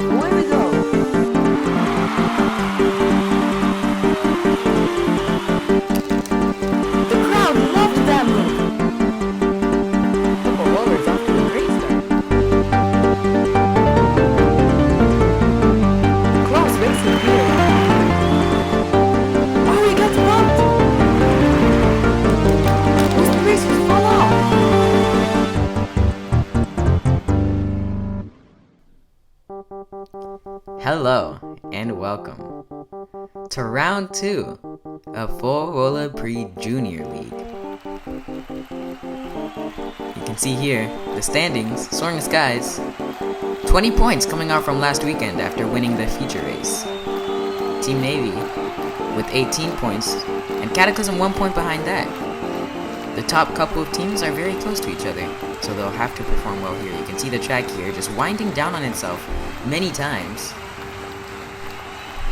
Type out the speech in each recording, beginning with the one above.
Away we go! The crowd loved that move! Forolla's off to a great start. Close racing here. Oh, he got bumped! Those racers fall off! Hello and welcome to round 2 of Forolla Prix Junior League. You can see here the standings. Soaring Skies, 20 points coming out from last weekend after winning the feature race. Team Navy with 18 points and Cataclysm 1 point behind that. The top couple of teams are very close to each other, so they'll have to perform well here. You can see the track here just winding down on itself many times.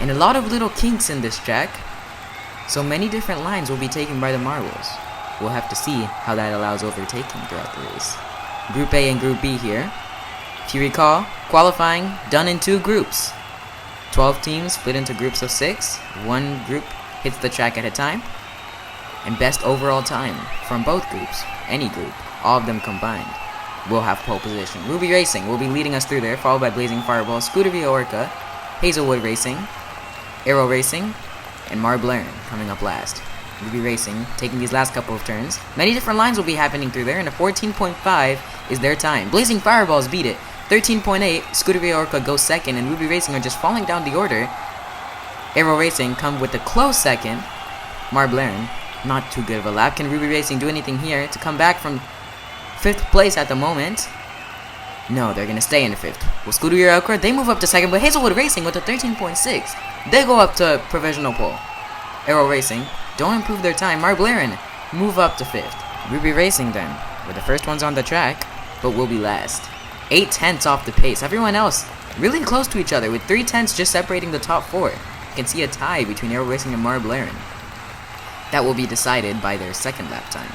And a lot of little kinks in this track, so many different lines will be taken by the marbles. We'll have to see how that allows overtaking throughout the race. Group A and Group B here. If you recall, qualifying done in 2 groups. 12 teams split into groups of 6. One group hits the track at a time. And best overall time from both groups, any group, all of them combined, will have pole position. Ruby Racing will be leading us through there, followed by Blazing Fireball, Scuderia Orca, Hazelwood Racing, Arrow Racing, and Marblaren coming up last. Ruby Racing taking these last couple of turns. Many different lines will be happening through there, and a 14.5 is their time. Blazing Fireballs beat it. 13.8, Scuderia Orca goes second, and Ruby Racing are just falling down the order. Arrow Racing come with a close second. Marblaren, not too good of a lap. Can Ruby Racing do anything here to come back from 5th place at the moment? No, they're gonna stay in 5th. Well, Scuderia Orca, they move up to 2nd, but Hazelwood Racing with a 13.6. They go up to provisional pole. Arrow Racing don't improve their time. Marblaren move up to 5th. Ruby Racing then, were the first ones on the track, but will be last. 8 tenths off the pace. Everyone else really close to each other, with 3 tenths just separating the top 4. You can see a tie between Arrow Racing and Marblaren. That will be decided by their second lap time.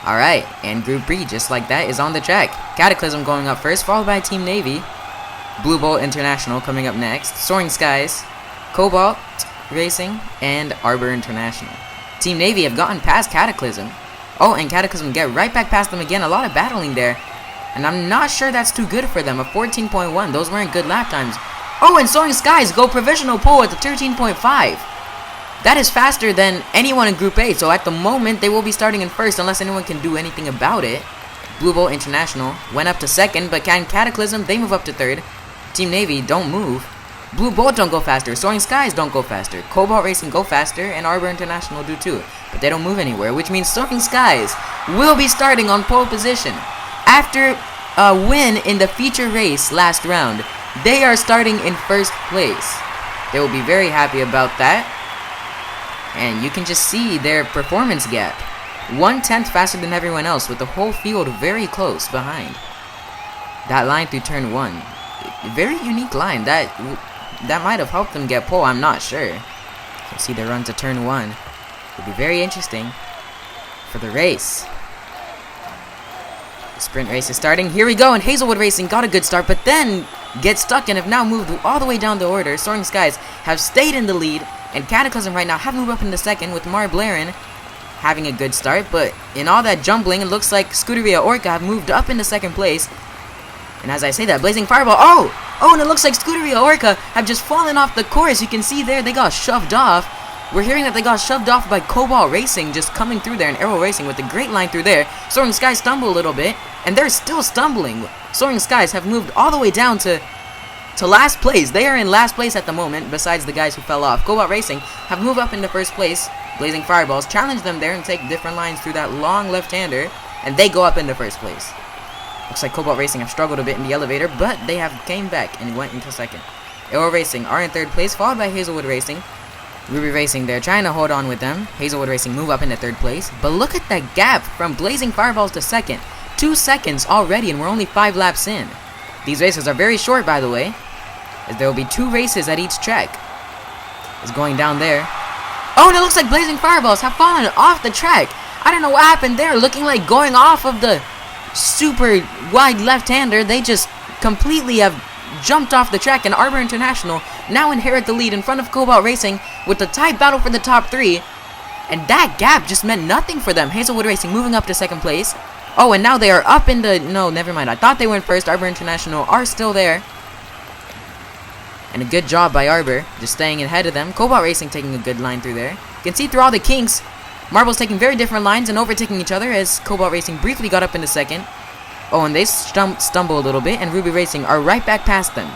Alright, and Group B, just like that, is on the track. Cataclysm going up first, followed by Team Navy. Blue Bolt International coming up next. Soaring Skies, Cobalt Racing, and Arbor International. Team Navy have gotten past Cataclysm. Oh, and Cataclysm get right back past them again. A lot of battling there. And I'm not sure that's too good for them. A 14.1. Those weren't good lap times. Oh, and Soaring Skies go provisional pole at the 13.5. That is faster than anyone in Group A, so at the moment they will be starting in 1st unless anyone can do anything about it. Blue Bolt International went up to 2nd, but can Cataclysm, they move up to 3rd. Team Navy don't move. Blue Bolt don't go faster, Soaring Skies don't go faster, Cobalt Racing go faster, and Arbor International do too. But they don't move anywhere, which means Soaring Skies will be starting on pole position. After a win in the feature race last round, they are starting in 1st place. They will be very happy about that. And you can just see their performance gap. 1/10 faster than everyone else, with the whole field very close behind. That line through turn 1, very unique line. That might have helped them get pole, I'm not sure. You can see the run to turn 1. It'll be very interesting for the race. The sprint race is starting. Here we go, and Hazelwood Racing got a good start, but then get stuck and have now moved all the way down the order. Soaring Skies have stayed in the lead, and Cataclysm right now have moved up into 2nd, with Marblaren having a good start, but in all that jumbling, it looks like Scuderia Orca have moved up into 2nd place. And as I say that, Blazing Fireball, oh, and it looks like Scuderia Orca have just fallen off the course. You can see there, they got shoved off. We're hearing that they got shoved off by Cobalt Racing just coming through there, and Arrow Racing with a great line through there. Soaring Skies stumble a little bit, and they're still stumbling. Soaring Skies have moved all the way down to last place. They are in last place at the moment, besides the guys who fell off. Cobalt Racing have moved up into 1st place. Blazing Fireballs challenge them there and take different lines through that long left-hander, and they go up into 1st place. Looks like Cobalt Racing have struggled a bit in the elevator, but they have came back and went into 2nd. Arrow Racing are in 3rd place, followed by Hazelwood Racing. Ruby Racing, they're trying to hold on with them. Hazelwood Racing move up into 3rd place, but look at that gap from Blazing Fireballs to 2nd. 2 seconds already, and we're only 5 laps in. These races are very short, by the way, as there will be 2 races at each track. It's going down there. Oh, and it looks like Blazing Fireballs have fallen off the track. I don't know what happened there, looking like going off of the super wide left-hander. They just completely have jumped off the track, and Arbor International now inherit the lead in front of Cobalt Racing with the tight battle for the top 3. And that gap just meant nothing for them. Hazelwood Racing moving up to 2nd place. Oh, and now they are up in the... No, never mind. I thought they were in 1st. Arbor International are still there. And a good job by Arbor, just staying ahead of them. Cobalt Racing taking a good line through there. You can see through all the kinks, Marbles taking very different lines and overtaking each other as Cobalt Racing briefly got up into 2nd. Oh, and they stumble a little bit, and Ruby Racing are right back past them.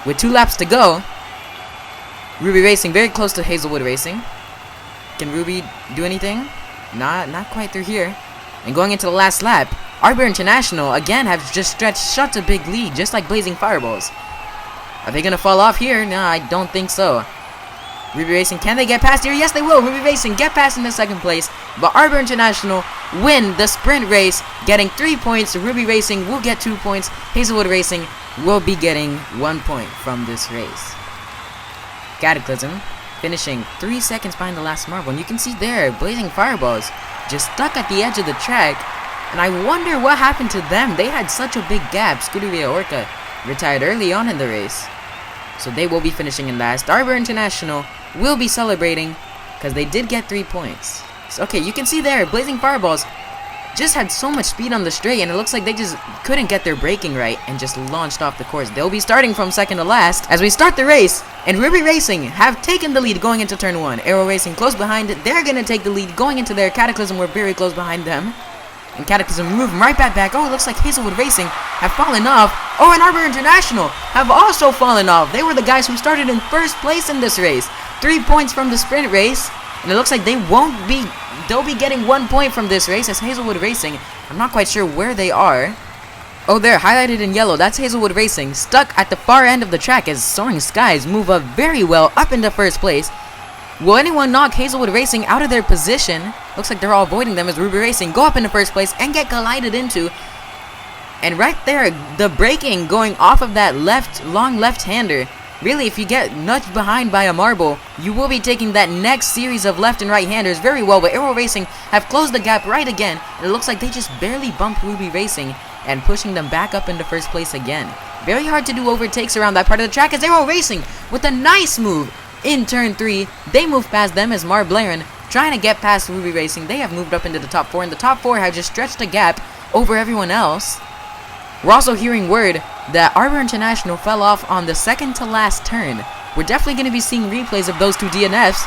With 2 laps to go, Ruby Racing very close to Hazelwood Racing. Can Ruby do anything? Not quite through here. And going into the last lap, Arbor International again have just stretched such a big lead, just like Blazing Fireballs. Are they gonna fall off here? No, I don't think so. Ruby Racing, can they get past here? Yes, they will. Ruby Racing get past in the 2nd place, but Arbor International win the sprint race, getting 3 points. Ruby Racing will get 2 points. Hazelwood Racing will be getting 1 point from this race. Cataclysm finishing 3 seconds behind the last marble, and you can see there, Blazing Fireballs just stuck at the edge of the track, and I wonder what happened to them. They had such a big gap. Scuderia Orca retired early on in the race, so they will be finishing in last. Arbor International will be celebrating because they did get 3 points. So, okay, you can see there, Blazing Fireballs just had so much speed on the straight, and it looks like they just couldn't get their braking right and just launched off the course. They'll be starting from 2nd to last as we start the race, and Ruby Racing have taken the lead going into turn 1. Aero Racing close behind. They're going to take the lead going into their Cataclysm. We're very close behind them. And Cataclysm move right back. Oh, it looks like Hazelwood Racing have fallen off. Oh, and Arbor International have also fallen off. They were the guys who started in 1st place in this race. 3 points from the sprint race. And it looks like they'll be getting 1 point from this race as Hazelwood Racing. I'm not quite sure where they are. Oh, they're highlighted in yellow. That's Hazelwood Racing, stuck at the far end of the track as Soaring Skies move up very well up into 1st place. Will anyone knock Hazelwood Racing out of their position? Looks like they're all avoiding them as Ruby Racing go up into 1st place and get collided into. And right there, the braking going off of that long left-hander. Really, if you get nudged behind by a marble, you will be taking that next series of left and right-handers very well, but Aero Racing have closed the gap right again, and it looks like they just barely bumped Ruby Racing and pushing them back up into 1st place again. Very hard to do overtakes around that part of the track as Aero Racing, with a nice move in turn 3, they move past them as Mar Blaren trying to get past Ruby Racing. They have moved up into the top 4, and the top 4 have just stretched a gap over everyone else. We're also hearing word that Arbor International fell off on the 2nd to last turn. We're definitely going to be seeing replays of those 2 DNFs.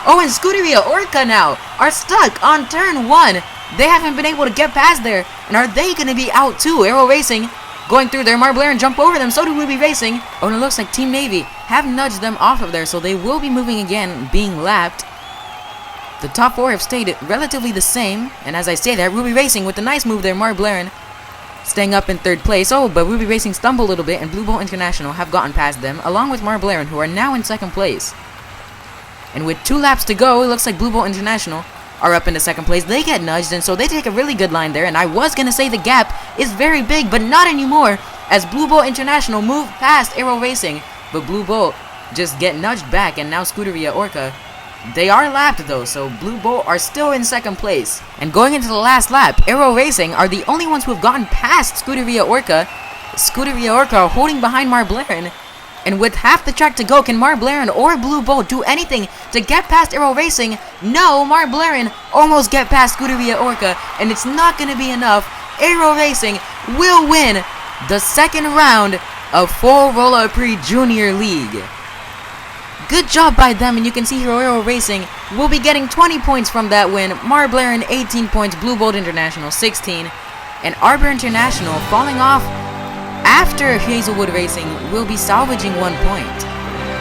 Oh, and Scuderia Orca now are stuck on turn 1. They haven't been able to get past there. And are they going to be out too? Aero Racing going through there. Mar Blaren jump over them. So do Ruby Racing. Oh, and it looks like Team Navy have nudged them off of there. So they will be moving again, being lapped. The top 4 have stayed relatively the same. And as I say that, Ruby Racing with a nice move there. Mar Blaren staying up in 3rd place. Oh, but Ruby Racing stumbled a little bit, and Blue Bolt International have gotten past them, along with Mar Blaren, who are now in 2nd place. And with 2 laps to go, it looks like Blue Bolt International are up into 2nd place. They get nudged, and so they take a really good line there, and I was going to say the gap is very big, but not anymore, as Blue Bolt International move past Aero Racing, but Blue Bolt just get nudged back, and now Scuderia Orca, they are lapped though, so Blue Bolt are still in 2nd place. And going into the last lap, Aero Racing are the only ones who have gotten past Scuderia Orca. Scuderia Orca holding behind Mar Blaren. And with half the track to go, can Mar Blaren or Blue Bolt do anything to get past Aero Racing? No, Mar Blaren almost get past Scuderia Orca, and it's not going to be enough. Aero Racing will win the 2nd round of Forolla Prix Junior League. Good job by them, and you can see here Aero Racing will be getting 20 points from that win. Mar Blaren 18 points, Blue Bolt International 16, and Arbor International falling off after Hazelwood Racing will be salvaging 1 point.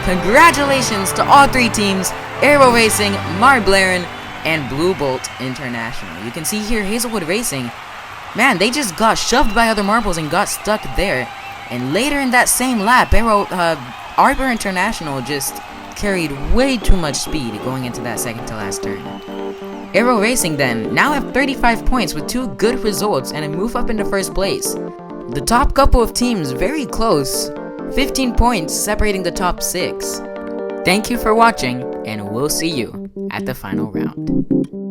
Congratulations to all 3 teams, Aero Racing, Mar Blaren, and Blue Bolt International. You can see here Hazelwood Racing, man, they just got shoved by other marbles and got stuck there. And later in that same lap, Arbor International just carried way too much speed going into that 2nd to last turn. Aero Racing then now have 35 points with 2 good results and a move up into 1st place. The top couple of teams very close. 15 points separating the top 6. Thank you for watching, and we'll see you at the final round.